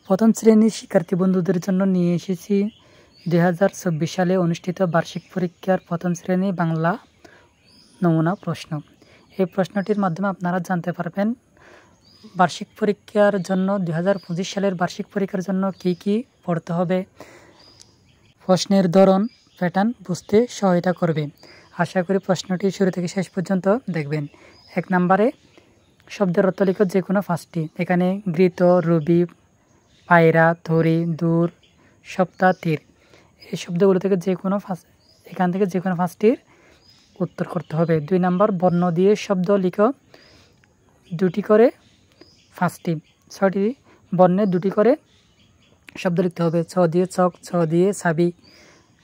প্রথম শ্রেণীর শিক্ষার্থী বন্ধুদের জন্য নিয়ে এসেছি 2024 সালে অনুষ্ঠিত বার্ষিক পরীক্ষার প্রথম শ্রেণী বাংলা নমুনা প্রশ্ন। এই প্রশ্নটির মাধ্যমে আপনারা জানতে পারবেন বার্ষিক পরীক্ষার জন্য 2025 সালের বার্ষিক পরীক্ষার জন্য কি কি পড়তে হবে, প্রশ্নের ধরন প্যাটার্ন বুঝতে সহায়তা করবে। আশা করি প্রশ্নটি শুরু থেকে শেষ পর্যন্ত দেখবেন। 1 নম্বরে শব্দের অর্থ লিখো যে কোনো 5টি। এখানে ঘৃত, রবি, পায়রা, থরি, দূর, সপ্তাহ, তীর এই শব্দগুলো থেকে এখান থেকে যে কোনো 5টির উত্তর করতে হবে। 2 নম্বর বর্ণ দিয়ে শব্দ লিখো 2টি করে 5টি। 6টি বর্ণে 2টি করে শব্দ লিখতে হবে। ছ দিয়ে চক, ছ দিয়ে ছাবি,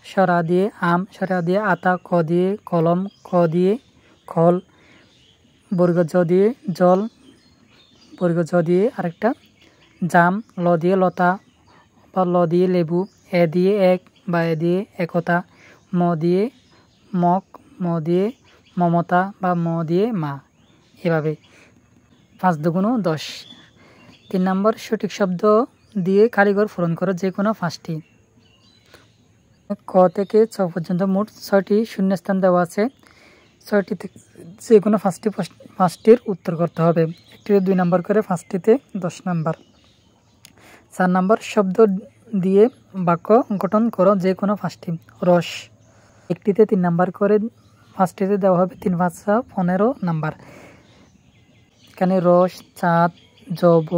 সরা দিয়ে আম, সরা দিয়ে আতা, ক দিয়ে কলম, খ দিয়ে খল, বর্গ জ দিয়ে জল, বর্গ জ দিয়ে আরেকটা জাম, ল দিয়ে লতা বা ল দিয়ে লেবু, এ দিয়ে এক বা এ দিয়ে একতা, ম দিয়ে মগ, ম দিয়ে মমতা বা ম দিয়ে মা। এভাবে 5 দুগুণ 10। 3 নম্বর সঠিক শব্দ দিয়ে কারিগর পূরণ করো যে কোনো 5টি। ক থেকে ছ পর্যন্ত মোট 6টি শূন্যস্থান দেওয়া আছে। 6টি থেকে যে কোনো 5টির উত্তর করতে হবে। একটিতে 2 নম্বর করে, 5টিতে 10 নম্বর। 4 নম্বর শব্দ দিয়ে বাক্য গঠন করো যে কোনো 5টি। রস একটিতে 3 নম্বর করে, 5টিতে দেওয়া হবে 3 5 15 নম্বর। এখানে রস, চাঁদ, জব,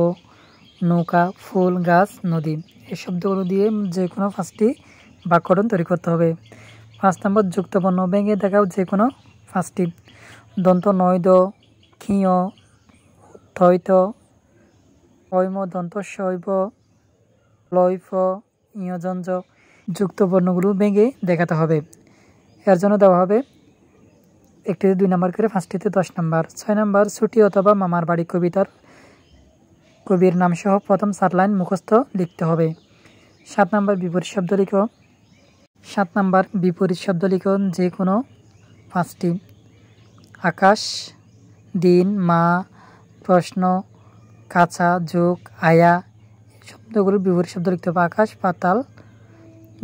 নৌকা, ফুল, গাছ, নদী এই শব্দগুলো দিয়ে যে কোনো 5টি বাক্য গঠন তৈরি করতে হবে। 5 নম্বর যুক্ত বর্ণ ভেঙে দেখাও যে কোনো 5টি। দন্ত নয়দ, ক্ষীয়, থৈত, হৈম, দন্ত শৈব, লৈফ, ইয়জঞ্জ যুক্ত বর্ণগুলো ভেঙে দেখাতে হবে। এর জন্য দেওয়া হবে একটিতে 2 নম্বর করে, 5টিতে 10 নম্বর। 6 নম্বর ছুটি অথবা মামার বাড়ি কবিতার কবির নাম সহ প্রথম 4 লাইন মুখস্থ লিখতে হবে। 7 নম্বর বিপরীত শব্দ লিখো। 7 নম্বর বিপরীত শব্দ লিখো যে কোনো 5টি। আকাশ, দিন, মা, প্রশ্ন, কাছা, যোগ, আয়া শব্দগুলো বিপরীত শব্দ লিখতে হবে। আকাশ, পাতাল,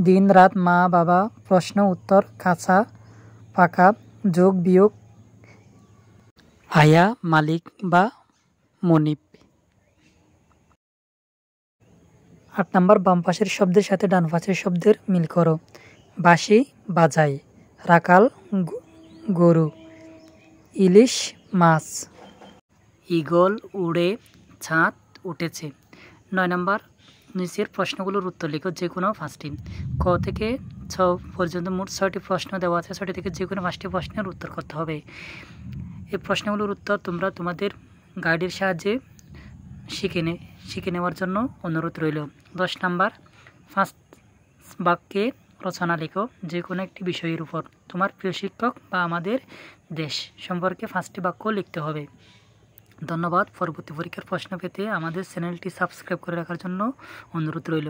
দিন, রাত, মা, বাবা, প্রশ্ন, উত্তর, কাছা, পাকা, যোগ, বিয়োগ, আয়া, মালিক বা মনিব। 8 নম্বর বাম পাশের শব্দের সাথে ডান পাশের শব্দের মিল করো। বাঁশি বাজায়, রাখাল গরু, ইলিশ মাছ, ঈগল উড়ে, ছাদ উঠেছে। 9 নম্বর নিচের প্রশ্নগুলোর উত্তর লিখো যে কোনো 5টি। ক থেকে ছ পর্যন্ত মোট 6টি প্রশ্ন দেওয়া আছে। 6টি থেকে যে কোনো 5টি প্রশ্নের উত্তর করতে হবে। এই প্রশ্নগুলোর উত্তর তোমরা তোমাদের গাইডের সাহায্যে শিখে নেওয়ার জন্য অনুরোধ রইল। 10 নম্বর 5 বাক্যে রচনা লিখো যে কোনো একটি বিষয়ের উপর। তোমার প্রিয় শিক্ষক বা আমাদের দেশ সম্পর্কে 5টি বাক্য লিখতে হবে। ধন্যবাদ। পরবর্তী পরীক্ষার প্রশ্ন পেতে আমাদের চ্যানেলটি সাবস্ক্রাইব করে রাখার জন্য অনুরোধ রইল।